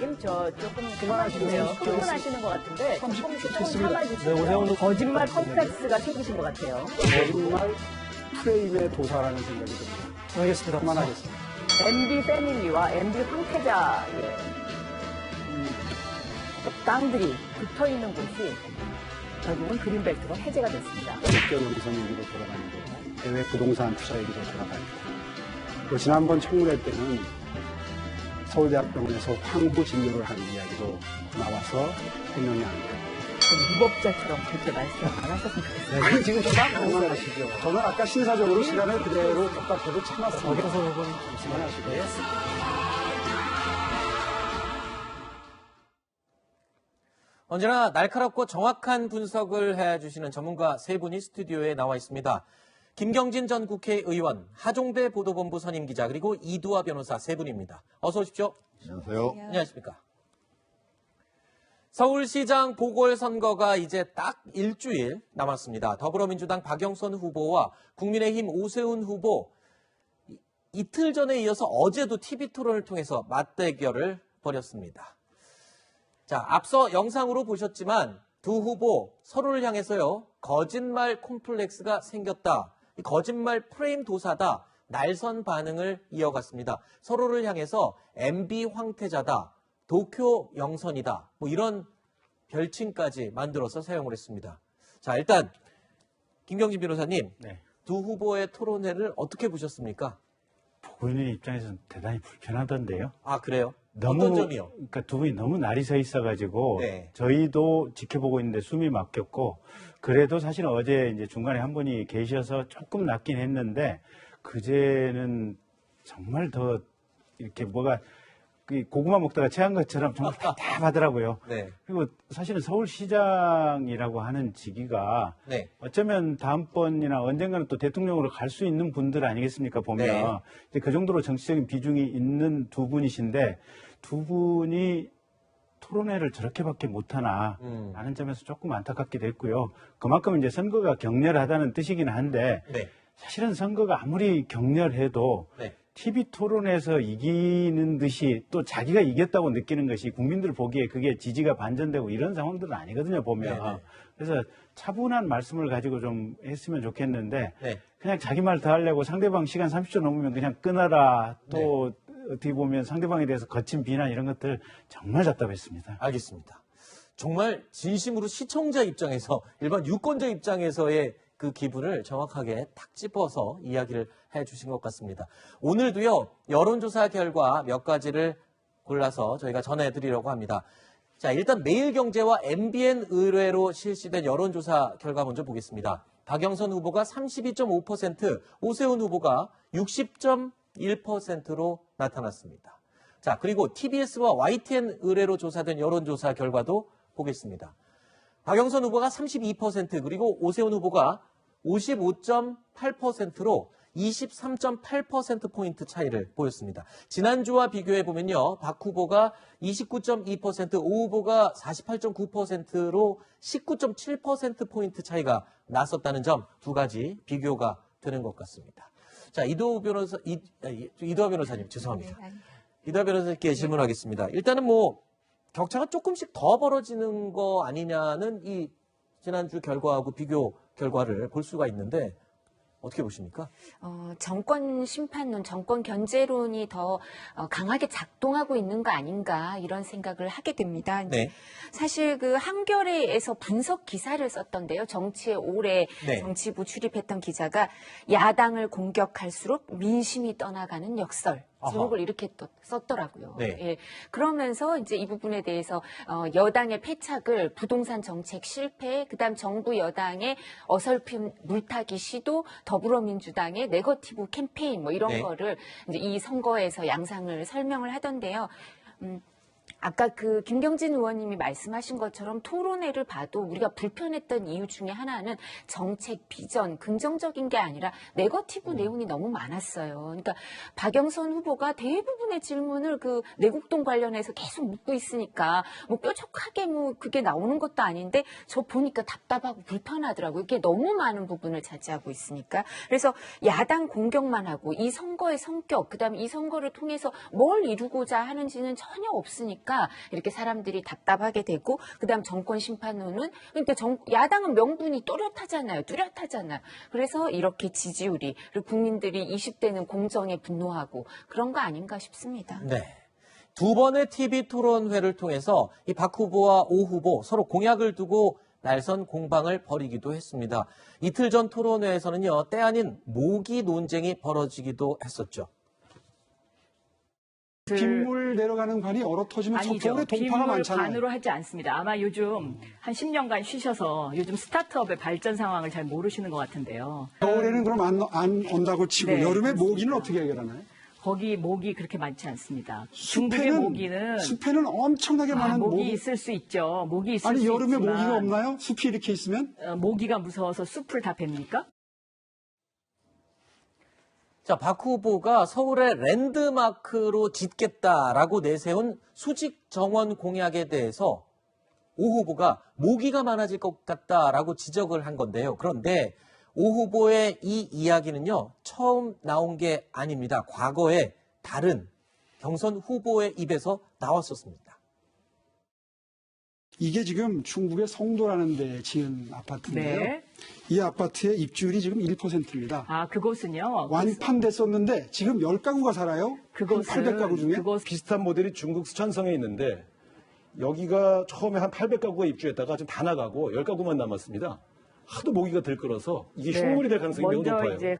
의원님, 저 조금 그만하시네요. 흥분하시는 것 같은데 조금 참아주세요. 네, 오세훈 거짓말 컴플렉스가 생기신 것 같아요. 거짓말 프레임의 도사라는 생각이 듭니다. 알겠습니다. 그만하겠습니다. MB 패밀리와 MB 황태자의 땅들이 붙어있는 곳이 결국은 그린벨트가 해제가 됐습니다. 국경 영선 얘기로 돌아가는데 해외 부동산 투자 얘기로 돌아가는데 또 지난번 청문회 때는 서울대학병원에서 황부 진료를 하는 이야기도 나와서 해명이 안 돼요. 무법자처럼 그렇게 말씀 안 하셨으면 좋겠어요. 아니, 지금 그만하시죠. 저는 아까 신사적으로 시간을 그대로 똑같아도 참았습니다. 그만하시고. 언제나 날카롭고 정확한 분석을 해주시는 전문가 세 분이 스튜디오에 나와 있습니다. 김경진 전 국회의원, 하종대 보도본부 선임기자, 그리고 이두화 변호사 세 분입니다. 어서 오십시오. 안녕하세요. 안녕하십니까. 서울시장 보궐선거가 이제 딱 일주일 남았습니다. 더불어민주당 박영선 후보와 국민의힘 오세훈 후보, 이틀 전에 이어서 어제도 TV토론을 통해서 맞대결을 벌였습니다. 자, 앞서 영상으로 보셨지만 두 후보 서로를 향해서요, 거짓말 콤플렉스가 생겼다, 거짓말 프레임 도사다, 날선 반응을 이어갔습니다. 서로를 향해서 MB 황태자다, 도쿄 영선이다, 뭐 이런 별칭까지 만들어서 사용을 했습니다. 자, 일단 김경진 변호사님, 네. 두 후보의 토론회를 어떻게 보셨습니까? 보고 있는 입장에서는 대단히 불편하던데요. 아, 그래요? 너무, 어떤 점이요? 그러니까 두 분이 너무 날이 서 있어가지고 네. 저희도 지켜보고 있는데 숨이 막혔고, 그래도 사실은 어제 이제 중간에 한 분이 계셔서 조금 낫긴 했는데, 그제는 정말 더 이렇게 뭐가 고구마 먹다가 체한 것처럼 정말 답답하더라고요. 네. 그리고 사실은 서울시장이라고 하는 직위가 네. 어쩌면 다음번이나 언젠가는 또 대통령으로 갈 수 있는 분들 아니겠습니까, 보면. 네. 이제 그 정도로 정치적인 비중이 있는 두 분이신데, 두 분이 토론회를 저렇게밖에 못하나 라는 점에서 조금 안타깝기도 했고요. 그만큼 이제 선거가 격렬하다는 뜻이긴 한데, 네. 사실은 선거가 아무리 격렬해도 네. TV 토론에서 이기는 듯이 또 자기가 이겼다고 느끼는 것이 국민들 보기에 그게 지지가 반전되고 이런 상황들은 아니거든요, 보면. 네네. 그래서 차분한 말씀을 가지고 좀 했으면 좋겠는데, 네. 그냥 자기 말 더 하려고 상대방 시간 30초 넘으면 그냥 끊어라. 또 어떻게 보면 상대방에 대해서 거친 비난 이런 것들 정말 답답했습니다. 알겠습니다. 정말 진심으로 시청자 입장에서, 일반 유권자 입장에서의 그 기분을 정확하게 탁 짚어서 이야기를 해주신 것 같습니다. 오늘도요, 여론조사 결과 몇 가지를 골라서 저희가 전해드리려고 합니다. 자, 일단 매일경제와 MBN 의뢰로 실시된 여론조사 결과 먼저 보겠습니다. 박영선 후보가 32.5%, 오세훈 후보가 60.1%로 나타났습니다. 자, 그리고 TBS와 YTN 의뢰로 조사된 여론조사 결과도 보겠습니다. 박영선 후보가 32%, 그리고 오세훈 후보가 55.8%로 23.8%포인트 차이를 보였습니다. 지난주와 비교해 보면요, 박 후보가 29.2%, 오 후보가 48.9%로 19.7%포인트 차이가 났었다는 점, 두 가지 비교가 되는 것 같습니다. 자, 이두화 변호사님, 죄송합니다. 이두화 변호사님께 질문하겠습니다. 일단은 격차가 조금씩 더 벌어지는 거 아니냐는 이 지난주 결과하고 비교 결과를 볼 수가 있는데 어떻게 보십니까? 정권 심판론, 정권 견제론이 더 강하게 작동하고 있는 거 아닌가 이런 생각을 하게 됩니다. 네. 사실 그 한겨레에서 분석 기사를 썼던데요. 정치에 오래 네. 정치부 출입했던 기자가 야당을 공격할수록 민심이 떠나가는 역설. 제목을 이렇게 또 썼더라고요. 네. 예. 그러면서 이제 이 부분에 대해서 여당의 패착을 부동산 정책 실패, 그다음 정부 여당의 어설픈 물타기 시도, 더불어민주당의 네거티브 캠페인 뭐 이런 네. 거를 이제 이 선거에서 양상을 설명을 하던데요. 아까 그 김경진 의원님이 말씀하신 것처럼 토론회를 봐도 우리가 불편했던 이유 중에 하나는 정책 비전, 긍정적인 게 아니라 네거티브 내용이 너무 많았어요. 그러니까 박영선 후보가 대부분의 질문을 그 내곡동 관련해서 계속 묻고 있으니까 뾰족하게 그게 나오는 것도 아닌데 저 보니까 답답하고 불편하더라고요. 이게 너무 많은 부분을 차지하고 있으니까. 그래서 야당 공격만 하고 이 선거의 성격, 그다음에 이 선거를 통해서 뭘 이루고자 하는지는 전혀 없으니까 하니까 이렇게 사람들이 답답하게 되고 그다음 정권 심판론은 그러니까 야당은 명분이 뚜렷하잖아요. 그래서 이렇게 지지율이 그리고 국민들이 20대는 공정에 분노하고 그런 거 아닌가 싶습니다. 네. 두 번의 TV 토론회를 통해서 이 박 후보와 오 후보 서로 공약을 두고 날선 공방을 벌이기도 했습니다. 이틀 전 토론회에서는요, 때 아닌 모기 논쟁이 벌어지기도 했었죠. 빗물 내려가는 관이 얼어 터지면 아니죠. 서울에 동파가 빗물 많잖아요. 관으로 하지 않습니다. 아마 요즘 한 10년간 쉬셔서 요즘 스타트업의 발전 상황을 잘 모르시는 것 같은데요. 겨울에는 그럼 안 온다고 치고 네, 여름에 그렇습니다. 모기는 어떻게 해결하나요? 거기 모기 그렇게 많지 않습니다. 중국의 모기는 숲에는 엄청나게 많은 모기 있을 수 있죠. 모기 있을 아니 수 여름에 있지만 모기가 없나요? 숲이 이렇게 있으면? 모기가 무서워서 숲을 다 팹니까? 자, 박 후보가 서울의 랜드마크로 짓겠다라고 내세운 수직 정원 공약에 대해서 오 후보가 모기가 많아질 것 같다라고 지적을 한 건데요. 그런데 오 후보의 이 이야기는요, 처음 나온 게 아닙니다. 과거에 다른 경선 후보의 입에서 나왔었습니다. 이게 지금 중국의 성도라는 데 지은 아파트인데요. 네. 이 아파트의 입주율이 지금 1%입니다. 아, 그곳은요. 완판됐었는데 지금 10가구가 살아요. 그곳은 800가구 중에. 비슷한 모델이 중국 수천성에 있는데 여기가 처음에 한 800가구가 입주했다가 지금 다 나가고 10가구만 남았습니다. 하도 모기가 들끓어서 이게 흉물이 될 가능성이 매우 먼저 높아요. 이제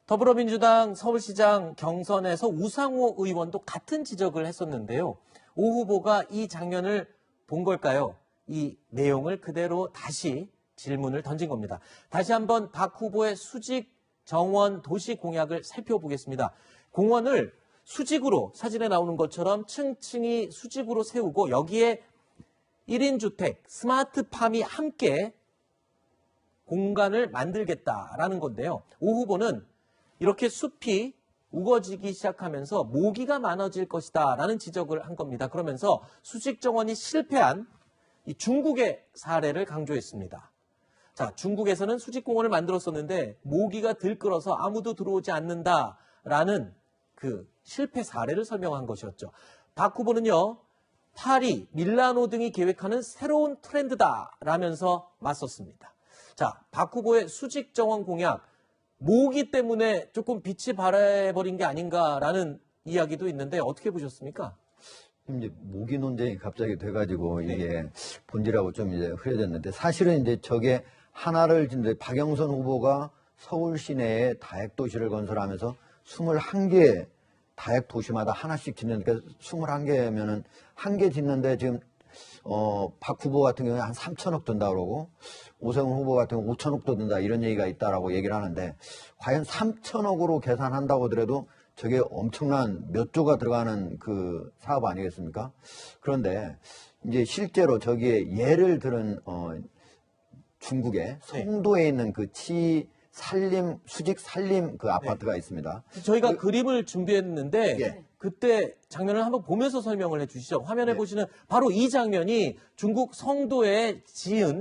더불어민주당 서울시장 경선에서 우상호 의원도 같은 지적을 했었는데요. 오 후보가 이 장면을 본 걸까요? 이 내용을 그대로 다시 질문을 던진 겁니다. 다시 한번 박 후보의 수직 정원 도시 공약을 살펴보겠습니다. 공원을 수직으로 사진에 나오는 것처럼 층층이 수직으로 세우고 여기에 1인 주택, 스마트팜이 함께 공간을 만들겠다라는 건데요. 오 후보는 이렇게 숲이 우거지기 시작하면서 모기가 많아질 것이다 라는 지적을 한 겁니다. 그러면서 수직 정원이 실패한 이 중국의 사례를 강조했습니다. 자, 중국에서는 수직공원을 만들었었는데 모기가 들끓어서 아무도 들어오지 않는다라는 그 실패 사례를 설명한 것이었죠. 박 후보는요, 파리, 밀라노 등이 계획하는 새로운 트렌드다라면서 맞섰습니다. 자, 박 후보의 수직 정원 공약, 모기 때문에 조금 빛이 발해버린 게 아닌가라는 이야기도 있는데 어떻게 보셨습니까? 이제 모기 논쟁이 갑자기 돼가지고 이게 본질하고 좀 이제 흐려졌는데 사실은 이제 저게 하나를 이제 박영선 후보가 서울 시내에 다액 도시를 건설하면서 21개 다액 도시마다 하나씩 짓는데 21개면은 한 개 짓는데 지금 박 후보 같은 경우에 한 3천억 든다 그러고 오세훈 후보 같은 경우 5천억도 든다 이런 얘기가 있다라고 얘기를 하는데 과연 3천억으로 계산한다고 하더라도 저게 엄청난 몇 조가 들어가는 그 사업 아니겠습니까? 그런데 이제 실제로 저기에 예를 들은 중국의 송도에 있는 그 수직 산림 그 아파트가 있습니다. 저희가 그림을 준비했는데 예. 그때 장면을 한번 보면서 설명을 해주시죠. 화면에 보시는 바로 이 장면이 중국 성도에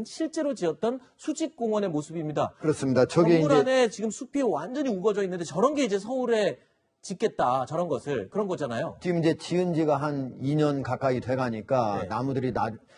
실제로 지었던 수직공원의 모습입니다. 그렇습니다. 저게 건물 이제 안에 지금 숲이 완전히 우거져 있는데 저런 게 이제 서울에 짓겠다 저런 것을 그런 거잖아요. 지금 이제 지은 지가 한 2년 가까이 돼가니까 네. 나무들이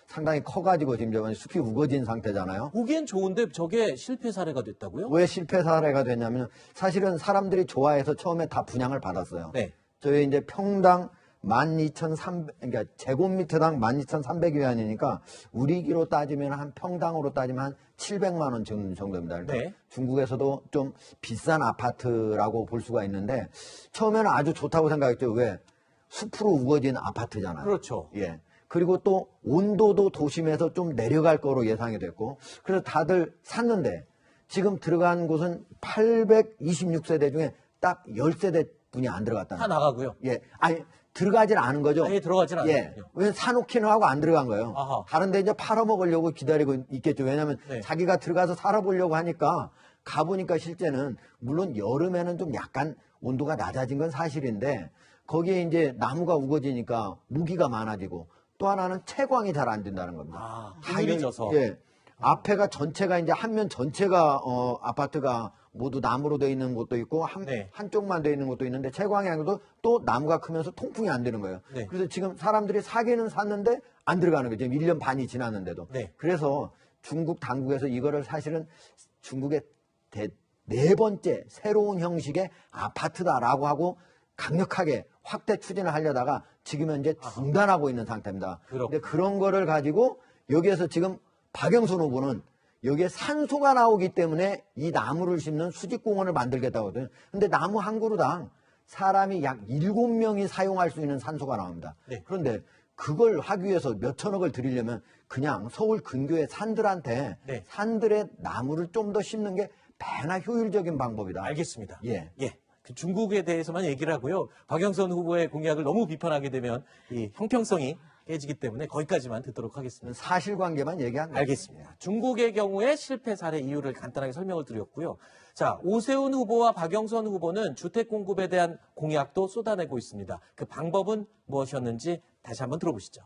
상당히 커가지고 지금 저번에 숲이 우거진 상태잖아요. 보기엔 좋은데 저게 실패 사례가 됐다고요? 왜 실패 사례가 됐냐면 사실은 사람들이 좋아해서 처음에 다 분양을 받았어요. 네. 저희 이제 평당 12,300, 그러니까 제곱미터당 12,300위안이니까 우리기로 따지면 한 평당으로 따지면 한 700만 원 정도입니다. 그러니까 네. 중국에서도 좀 비싼 아파트라고 볼 수가 있는데 처음에는 아주 좋다고 생각했죠. 왜? 숲으로 우거진 아파트잖아요. 그렇죠. 예. 그리고 또 온도도 도심에서 좀 내려갈 거로 예상이 됐고 그래서 다들 샀는데 지금 들어간 곳은 826세대 중에 딱 10세대 분이 안 들어갔다는 다 나가고요. 예. 아니, 들어가질 않은 거죠. 아예 들어가진 예. 않았군요. 왜 사놓기는 하고 안 들어간 거예요. 아하. 다른데 이제 팔아먹으려고 기다리고 있겠죠. 왜냐하면 네. 자기가 들어가서 살아보려고 하니까 가보니까 실제는 물론 여름에는 좀 약간 온도가 낮아진 건 사실인데 거기에 이제 나무가 우거지니까 모기가 많아지고 또 하나는 채광이 잘 안 된다는 겁니다. 하늘이 져서. 예. 앞에가 전체가 이제 한 면 전체가 아파트가 모두 나무로 되어 있는 곳도 있고 네. 한쪽만 되어 있는 곳도 있는데 채광향도 또 나무가 크면서 통풍이 안 되는 거예요. 네. 그래서 지금 사람들이 사기는 샀는데 안 들어가는 거죠. 지금 1년 반이 지났는데도. 네. 그래서 중국 당국에서 이거를 사실은 중국의 네 번째 새로운 형식의 아파트다라고 하고 강력하게 확대 추진을 하려다가 지금 현재 중단하고 있는 상태입니다. 그런데 그런 거를 가지고 여기에서 지금 박영선 후보는 여기에 산소가 나오기 때문에 이 나무를 심는 수직공원을 만들겠다고 하거든요. 근데 나무 한 그루당 사람이 약 7명이 사용할 수 있는 산소가 나옵니다. 네. 그런데 그걸 하기 위해서 몇 천억을 들이려면 그냥 서울 근교의 산들한테 네. 산들의 나무를 좀 더 심는 게 배나 효율적인 방법이다. 알겠습니다. 예. 그 중국에 대해서만 얘기를 하고요. 박영선 후보의 공약을 너무 비판하게 되면 이 형평성이 깨지기 때문에 거기까지만 듣도록 하겠습니다. 사실관계만 얘기한 거예요. 알겠습니다. 중국의 경우에 실패 사례 이유를 간단하게 설명을 드렸고요. 자, 오세훈 후보와 박영선 후보는 주택 공급에 대한 공약도 쏟아내고 있습니다. 그 방법은 무엇이었는지 다시 한번 들어보시죠.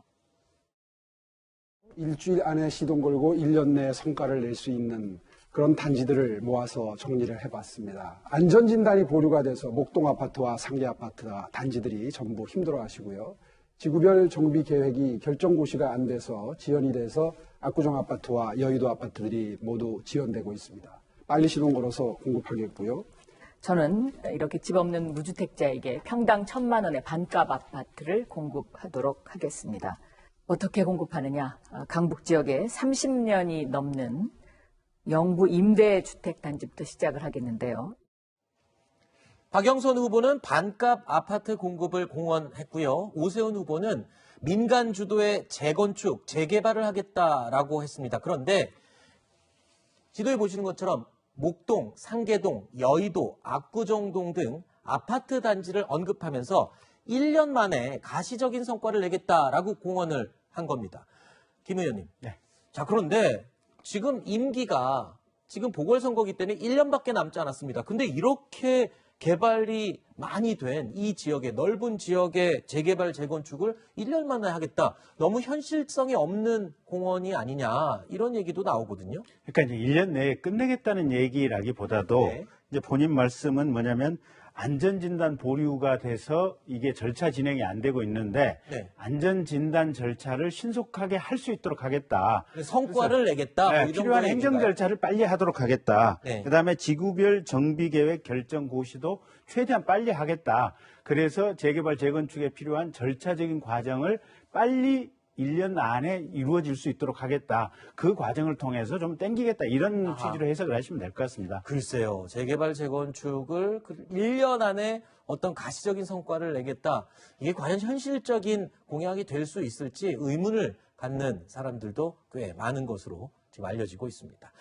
일주일 안에 시동 걸고 1년 내에 성과를 낼 수 있는 그런 단지들을 모아서 정리를 해봤습니다. 안전진단이 보류가 돼서 목동 아파트와 상계 아파트 단지들이 전부 힘들어하시고요. 지구별 정비 계획이 결정고시가 안 돼서 지연이 돼서 압구정 아파트와 여의도 아파트들이 모두 지연되고 있습니다. 빨리 시동 걸어서 공급하겠고요. 저는 이렇게 집 없는 무주택자에게 평당 1,000만 원의 반값 아파트를 공급하도록 하겠습니다. 어떻게 공급하느냐? 강북 지역에 30년이 넘는 영구 임대주택 단지부터 시작을 하겠는데요. 박영선 후보는 반값 아파트 공급을 공언했고요. 오세훈 후보는 민간 주도의 재건축, 재개발을 하겠다라고 했습니다. 그런데 지도에 보시는 것처럼 목동, 상계동, 여의도, 압구정동 등 아파트 단지를 언급하면서 1년 만에 가시적인 성과를 내겠다라고 공언을 한 겁니다. 김 의원님. 네. 자, 그런데 지금 임기가 지금 보궐선거기 때문에 1년밖에 남지 않았습니다. 근데 이렇게 개발이 많이 된 이 지역의 넓은 지역의 재개발, 재건축을 1년 만에 하겠다. 너무 현실성이 없는 공원이 아니냐 이런 얘기도 나오거든요. 그러니까 이제 1년 내에 끝내겠다는 얘기라기보다도 네. 이제 본인 말씀은 뭐냐면 안전진단 보류가 돼서 이게 절차 진행이 안 되고 있는데 네. 안전진단 절차를 신속하게 할 수 있도록 하겠다. 성과를 내겠다. 네, 뭐 이 필요한 정도의 행정 얘기인가요? 절차를 빨리 하도록 하겠다. 네. 그다음에 지구별 정비계획 결정 고시도 최대한 빨리 하겠다. 그래서 재개발 재건축에 필요한 절차적인 과정을 빨리 1년 안에 이루어질 수 있도록 하겠다. 그 과정을 통해서 좀 땡기겠다. 이런 취지로 해석을 하시면 될 것 같습니다. 글쎄요. 재개발, 재건축을 1년 안에 어떤 가시적인 성과를 내겠다. 이게 과연 현실적인 공약이 될 수 있을지 의문을 갖는 사람들도 꽤 많은 것으로 지금 알려지고 있습니다.